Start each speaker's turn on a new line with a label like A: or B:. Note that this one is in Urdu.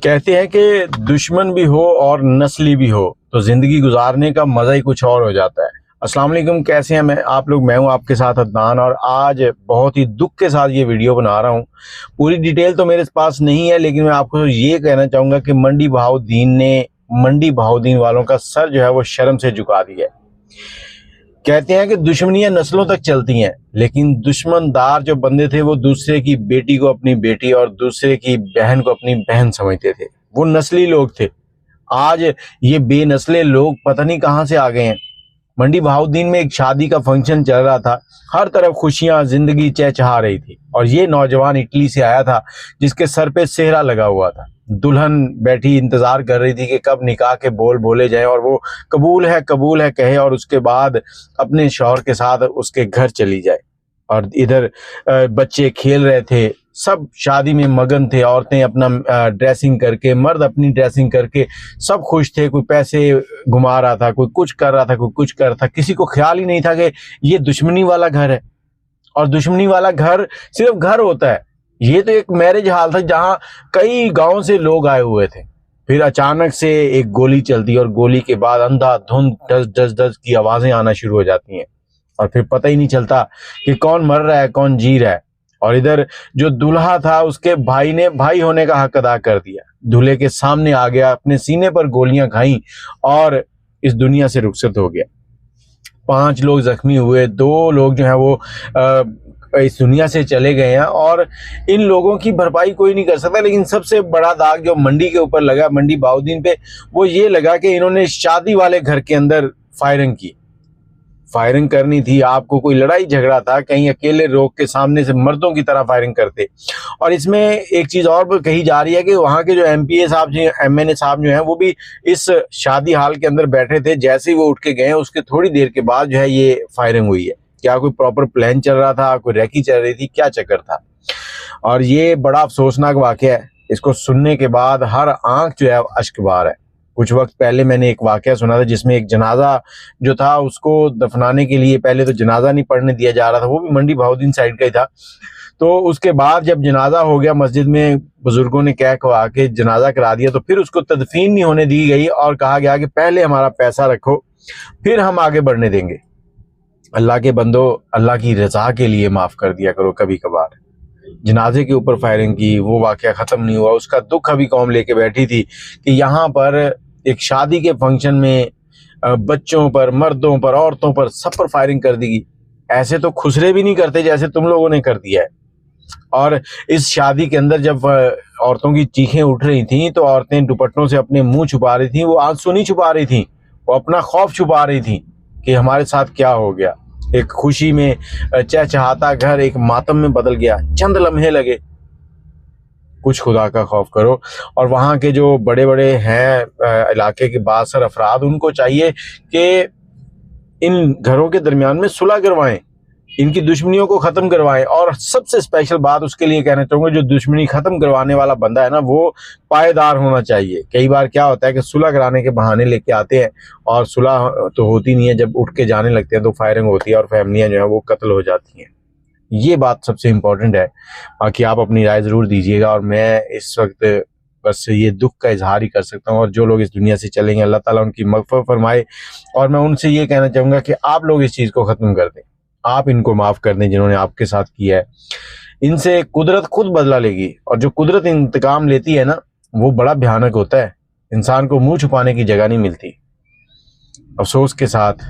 A: کہتے ہیں کہ دشمن بھی ہو اور نسلی بھی ہو تو زندگی گزارنے کا مزہ ہی کچھ اور ہو جاتا ہے۔ السلام علیکم، کیسے ہیں میں ہوں آپ کے ساتھ عدنان، اور آج بہت ہی دکھ کے ساتھ یہ ویڈیو بنا رہا ہوں۔ پوری ڈیٹیل تو میرے پاس نہیں ہے، لیکن میں آپ کو یہ کہنا چاہوں گا کہ منڈی بہاؤالدین نے منڈی بہاؤالدین والوں کا سر جو ہے وہ شرم سے جھکا دیا ہے۔ کہتے ہیں کہ دشمنیاں نسلوں تک چلتی ہیں، لیکن دشمن دار جو بندے تھے وہ دوسرے کی بیٹی کو اپنی بیٹی اور دوسرے کی بہن کو اپنی بہن سمجھتے تھے۔ وہ نسلی لوگ تھے۔ آج یہ بے نسلے لوگ پتہ نہیں کہاں سے آ گئے ہیں۔ منڈی بہاؤالدین میں ایک شادی کا فنکشن چل رہا تھا، ہر طرف خوشیاں، زندگی چہچہا رہی تھی، اور یہ نوجوان اٹلی سے آیا تھا جس کے سر پہ سہرا لگا ہوا تھا۔ دلہن بیٹھی انتظار کر رہی تھی کہ کب نکاح کے بول بولے جائیں اور وہ قبول ہے کہے، اور اس کے بعد اپنے شوہر کے ساتھ اس کے گھر چلی جائے۔ اور ادھر بچے کھیل رہے تھے، سب شادی میں مگن تھے، عورتیں اپنا ڈریسنگ کر کے، مرد اپنی ڈریسنگ کر کے، سب خوش تھے۔ کوئی پیسے گھما رہا تھا، کوئی کچھ کر رہا تھا، کوئی کچھ کر رہا تھا۔ کسی کو خیال ہی نہیں تھا کہ یہ دشمنی والا گھر ہے، اور دشمنی والا گھر صرف گھر ہوتا ہے۔ یہ تو ایک میرج ہال تھا جہاں کئی گاؤں سے لوگ آئے ہوئے تھے۔ پھر اچانک سے ایک گولی چلتی، اور گولی کے بعد اندھا دھند ڈز ڈز ڈز کی آوازیں آنا شروع ہو جاتی ہیں، اور پھر پتہ ہی نہیں چلتا کہ کون مر رہا ہے کون جی رہا ہے۔ اور ادھر جو دلہا تھا اس کے بھائی نے بھائی ہونے کا حق ادا کر دیا، دلہے کے سامنے آ گیا، اپنے سینے پر گولیاں کھائیں اور اس دنیا سے رخصت ہو گیا۔ 5 لوگ زخمی ہوئے، 2 لوگ جو ہیں وہ اس دنیا سے چلے گئے ہیں، اور ان لوگوں کی بھرپائی کوئی نہیں کر سکتا۔ لیکن سب سے بڑا داغ جو منڈی کے اوپر لگا، منڈی بہاؤالدین پہ، وہ یہ لگا کہ انہوں نے شادی والے گھر کے اندر فائرنگ کی۔ فائرنگ کرنی تھی، آپ کو کوئی لڑائی جھگڑا تھا، کہیں اکیلے روک کے سامنے سے مردوں کی طرح فائرنگ کرتے۔ اور اس میں ایک چیز اور کہی جا رہی ہے کہ وہاں کے جو ایم پی اے صاحب جی، ایم این اے صاحب جو ہیں، وہ بھی اس شادی ہال کے اندر بیٹھے تھے۔ جیسے ہی وہ اٹھ کے گئے، اس کے تھوڑی دیر کے بعد جو ہے یہ فائرنگ ہوئی ہے۔ کیا کوئی پراپر پلان چل رہا تھا، کوئی ریکی چل رہی تھی، کیا چکر تھا؟ اور یہ بڑا افسوسناک واقعہ ہے۔ اس کو سننے کے بعد ہر آنکھ جو ہے اشک بار ہے۔ کچھ وقت پہلے میں نے ایک واقعہ سنا تھا جس میں ایک جنازہ جو تھا اس کو دفنانے کے لیے پہلے تو جنازہ نہیں پڑھنے دیا جا رہا تھا، وہ بھی منڈی بہاؤالدین سائڈ کا ہی تھا۔ تو اس کے بعد جب جنازہ ہو گیا، مسجد میں بزرگوں نے کہہ کہا کہ جنازہ کرا دیا، تو پھر اس کو تدفین نہیں ہونے دی گئی، اور کہا گیا کہ پہلے ہمارا پیسہ رکھو، پھر ہم آگے بڑھنے دیں گے۔ اللہ کے بندو، اللہ کی رضا کے لیے معاف کر دیا کرو کبھی کبھار۔ جنازے کے اوپر فائرنگ کی، وہ واقعہ ختم نہیں ہوا، اس کا دکھ ابھی قوم لے کے بیٹھی تھی کہ یہاں پر ایک شادی کے فنکشن میں بچوں پر، مردوں پر، عورتوں پر، سب پر فائرنگ کر دی گئی۔ ایسے تو خسرے بھی نہیں کرتے جیسے تم لوگوں نے کر دیا ہے۔ اور اس شادی کے اندر جب عورتوں کی چیخیں اٹھ رہی تھیں تو عورتیں دوپٹوں سے اپنے منہ چھپا رہی تھیں، وہ آنسو نہیں چھپا رہی تھیں، وہ اپنا خوف چھپا رہی تھیں کہ ہمارے ساتھ کیا ہو گیا۔ ایک خوشی میں چہچہاتا گھر ایک ماتم میں بدل گیا، چند لمحے لگے۔ کچھ خدا کا خوف کرو۔ اور وہاں کے جو بڑے بڑے ہیں علاقے کے بااثر افراد، ان کو چاہیے کہ ان گھروں کے درمیان میں صلح کروائیں، ان کی دشمنیوں کو ختم کروائیں۔ اور سب سے اسپیشل بات اس کے لیے کہنا چاہوں گا، جو دشمنی ختم کروانے والا بندہ ہے نا، وہ پائیدار ہونا چاہیے۔ کئی بار کیا ہوتا ہے کہ صلح کرانے کے بہانے لے کے آتے ہیں، اور صلح تو ہوتی نہیں ہے، جب اٹھ کے جانے لگتے ہیں تو فائرنگ ہوتی ہے اور فیملیاں جو ہیں وہ قتل ہو جاتی ہیں۔ یہ بات سب سے امپورٹنٹ ہے۔ باقی آپ اپنی رائے ضرور دیجیے گا، اور میں اس وقت بس یہ دکھ کا اظہار ہی کر سکتا ہوں۔ اور جو لوگ اس دنیا سے چلیں گے، اللہ تعالیٰ ان کی مغفرت فرمائے۔ اور میں ان سے یہ کہنا چاہوں گا کہ آپ لوگ اس چیز کو ختم کر دیں، آپ ان کو معاف کر دیں جنہوں نے آپ کے ساتھ کیا ہے۔ ان سے قدرت خود بدلہ لے گی، اور جو قدرت انتقام لیتی ہے نا، وہ بڑا بھیانک ہوتا ہے۔ انسان کو منہ چھپانے کی جگہ نہیں ملتی۔ افسوس کے ساتھ